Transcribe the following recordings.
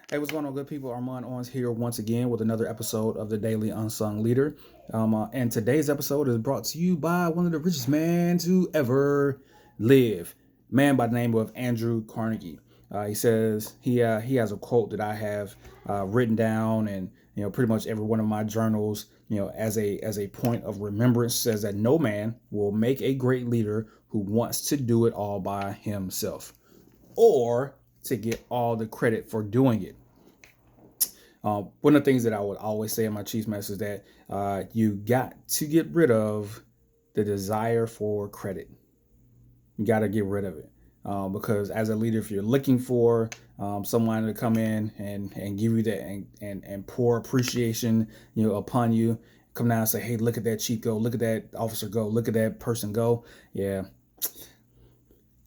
Hey, what's going on, good people? Armand Owens here once again with another episode of the Daily Unsung Leader. And today's episode is brought to you by one of the richest men to ever live, man by the name of Andrew Carnegie. He says he has a quote that I have written down, and pretty much every one of my journals, as a point of remembrance, says that no man will make a great leader who wants to do it all by himself, or to get all the credit for doing it. One of the things that I would always say in my chief message is that you got to get rid of the desire for credit. You got to get rid of it. Because as a leader, if you're looking for someone to come in and give you that and pour appreciation, upon you, come down and say, hey, look at that chief go, look at that officer go, look at that person go. Yeah,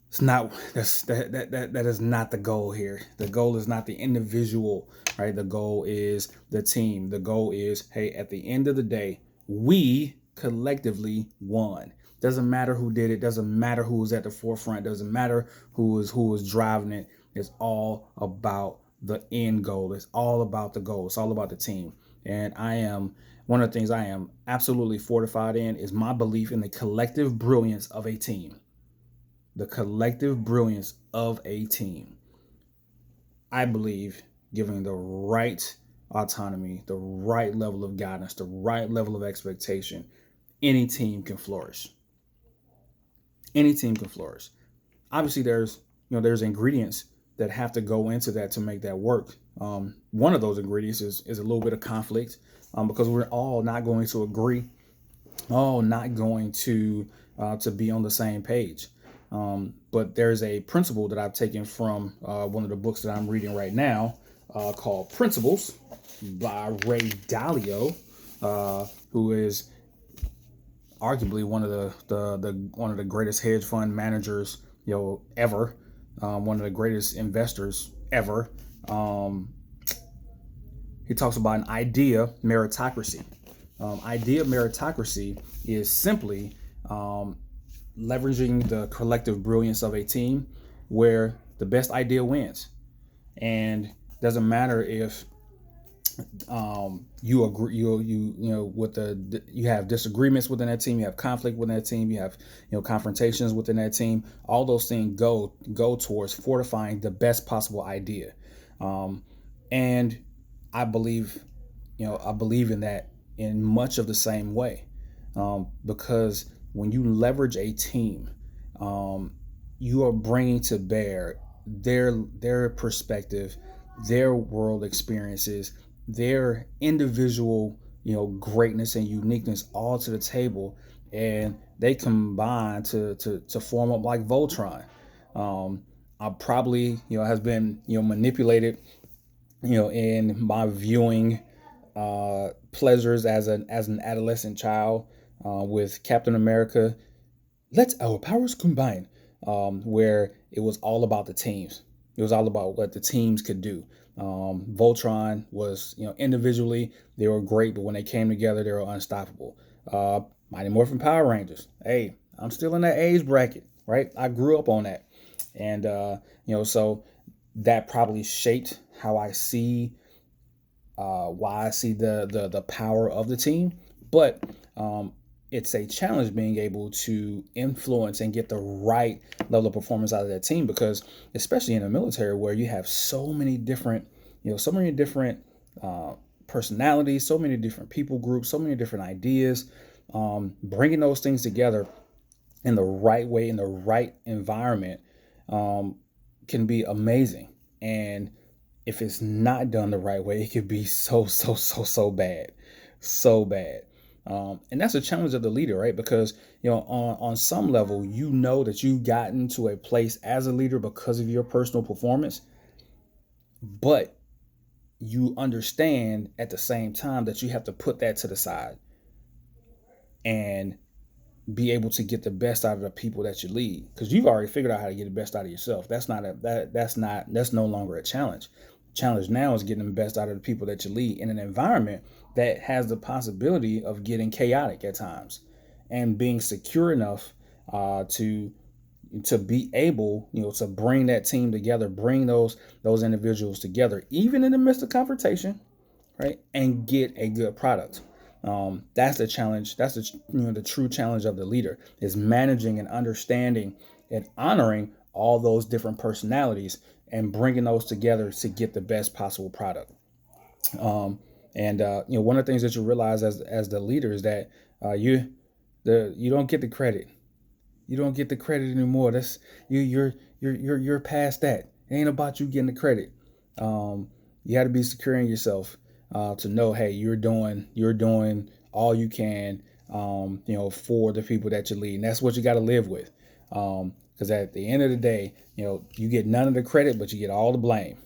it's not that is not the goal here. The goal is not the individual, right? The goal is the team. The goal is, hey, at the end of the day, we collectively won. Doesn't matter who did it, doesn't matter who was at the forefront, doesn't matter who was driving it. It's all about the end goal. It's all about the goal. It's all about the team. And I am one of the things I am absolutely fortified in is my belief in the collective brilliance of a team. The collective brilliance of a team. I believe giving the right autonomy, the right level of guidance, the right level of expectation, any team can flourish. Any team can flourish. Obviously, there's ingredients that have to go into that to make that work. One of those ingredients is a little bit of conflict, because we're all not going to agree, all not going to be on the same page. But there's a principle that I've taken from one of the books that I'm reading right now, called Principles by Ray Dalio, who is arguably one of the greatest hedge fund managers ever, one of the greatest investors ever. He talks about an idea meritocracy. Idea meritocracy is simply leveraging the collective brilliance of a team where the best idea wins. And doesn't matter if you agree, with you have disagreements within that team, you have conflict within that team, you have confrontations within that team. All those things go towards fortifying the best possible idea. And I believe, I believe in that in much of the same way, because when you leverage a team, you are bringing to bear their perspective, their world experiences, their individual greatness and uniqueness all to the table, and they combine to form up like Voltron. I probably has been manipulated in my viewing pleasures as an adolescent child, with Captain America. Let's our powers combine, where it was all about the teams. It was all about what the teams could do. Voltron was, individually they were great, but when they came together, they were unstoppable. Mighty Morphin Power Rangers. Hey, I'm still in that age bracket, right? I grew up on that, and so that probably shaped how I see, why I see the power of the team. But it's a challenge being able to influence and get the right level of performance out of that team, because especially in the military where you have so many different personalities, so many different people groups, so many different ideas, bringing those things together in the right way, in the right environment, can be amazing. And if it's not done the right way, it could be so bad, so bad. And that's a challenge of the leader, right? Because on some level, that you've gotten to a place as a leader because of your personal performance, but you understand at the same time that you have to put that to the side and be able to get the best out of the people that you lead, because you've already figured out how to get the best out of yourself. That's no longer a challenge. Challenge now is getting the best out of the people that you lead in an environment that has the possibility of getting chaotic at times, and being secure enough to to be able, to bring that team together, bring those individuals together, even in the midst of confrontation, right, and get a good product. That's the challenge. That's the true challenge of the leader is managing and understanding and honoring all those different personalities and bringing those together to get the best possible product. And one of the things that you realize as the leader is that you don't get the credit. You don't get the credit anymore. That's you're past that. It ain't about you getting the credit. You got to be secure in yourself to know, hey, you're doing all you can, for the people that you lead. And that's what you got to live with. Because at the end of the day, you get none of the credit, but you get all the blame,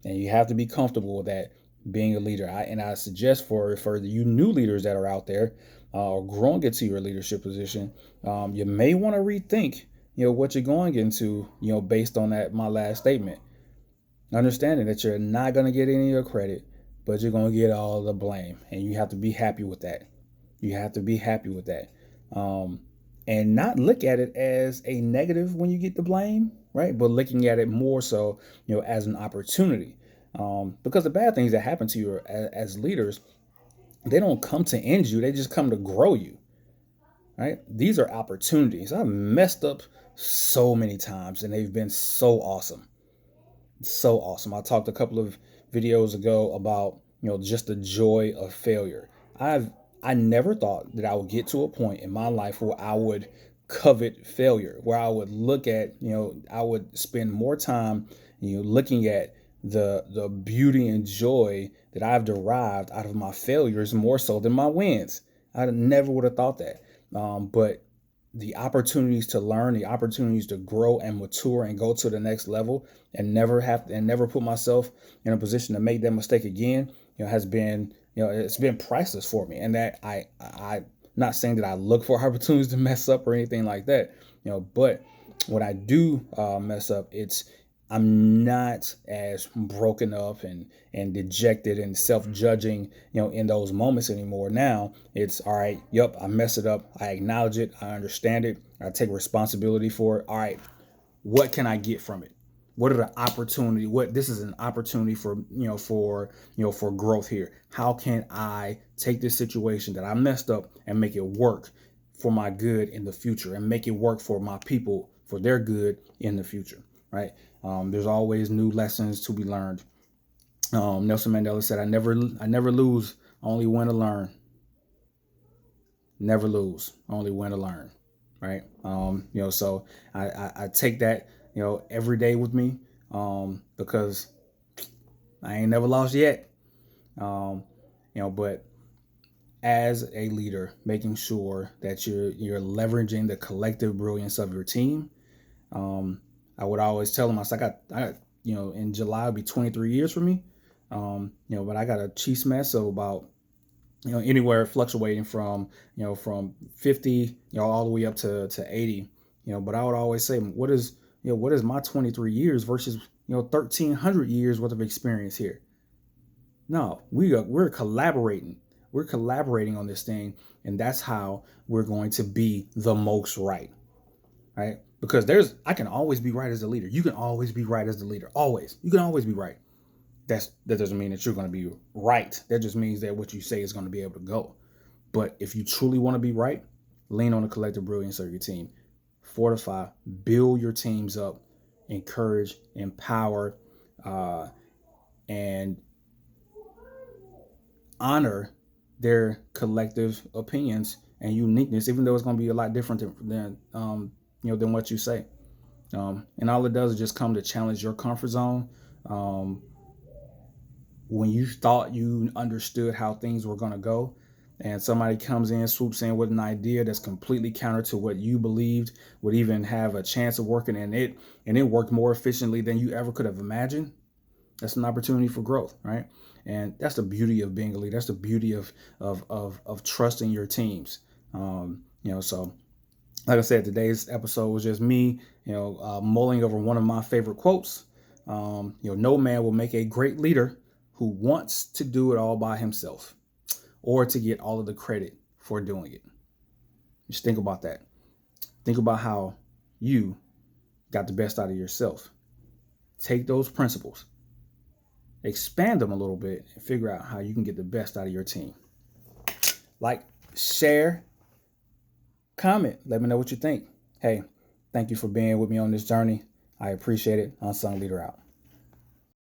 and you have to be comfortable with that. Being a leader, I suggest for you new leaders that are out there or growing into your leadership position, you may want to rethink, what you're going into, based on that my last statement. Understanding that you're not going to get any of the credit, but you're going to get all the blame, and you have to be happy with that. You have to be happy with that, and not look at it as a negative when you get the blame, right? But looking at it more so, as an opportunity, because the bad things that happen to you as leaders, they don't come to end you; they just come to grow you, right? These are opportunities. I've messed up so many times, and they've been so awesome. So awesome. I talked a couple of videos ago about, just the joy of failure. I never thought that I would get to a point in my life where I would covet failure, where I would look at, I would spend more time, looking at the beauty and joy that I've derived out of my failures more so than my wins. I never would have thought that. But the opportunities to learn, the opportunities to grow and mature and go to the next level and never put myself in a position to make that mistake again, has been, it's been priceless for me. And that I not saying that I look for opportunities to mess up or anything like that, but when I do mess up, I'm not as broken up and dejected and self-judging, in those moments anymore. Now it's all right. Yep, I messed it up. I acknowledge it. I understand it. I take responsibility for it. All right, what can I get from it? What are the opportunity? What this is an opportunity for growth here. How can I take this situation that I messed up and make it work for my good in the future, and make it work for my people for their good in the future, right? There's always new lessons to be learned. Nelson Mandela said, I never lose, only win to learn. Never lose, only win to learn." Right. So I take that, every day with me, because I ain't never lost yet. But as a leader, making sure that you're leveraging the collective brilliance of your team. I would always tell them, I got, in July it'll be 23 years for me. But I got a cheese mess of about, anywhere fluctuating from 50, all the way up to 80, but I would always say, what is my 23 years versus, 1,300 years worth of experience here? No, we're collaborating. We're collaborating on this thing, and that's how we're going to be the most right. Right? Because I can always be right as a leader. You can always be right as the leader. Always. You can always be right. That doesn't mean that you're going to be right. That just means that what you say is going to be able to go. But if you truly want to be right, lean on the collective brilliance of your team. Fortify, build your teams up, encourage, empower, and honor their collective opinions and uniqueness, even though it's going to be a lot different than what you say. And all it does is just come to challenge your comfort zone. When you thought you understood how things were going to go, and somebody comes in, swoops in with an idea that's completely counter to what you believed would even have a chance of working, and it worked more efficiently than you ever could have imagined, that's an opportunity for growth, right? And that's the beauty of being a leader. That's the beauty of trusting your teams. So like I said, today's episode was just me, mulling over one of my favorite quotes. No man will make a great leader who wants to do it all by himself, or to get all of the credit for doing it. Just think about that. Think about how you got the best out of yourself. Take those principles, expand them a little bit, and figure out how you can get the best out of your team. Like, share, comment. Let me know what you think. Hey, thank you for being with me on this journey. I appreciate it. Unsung Leader out.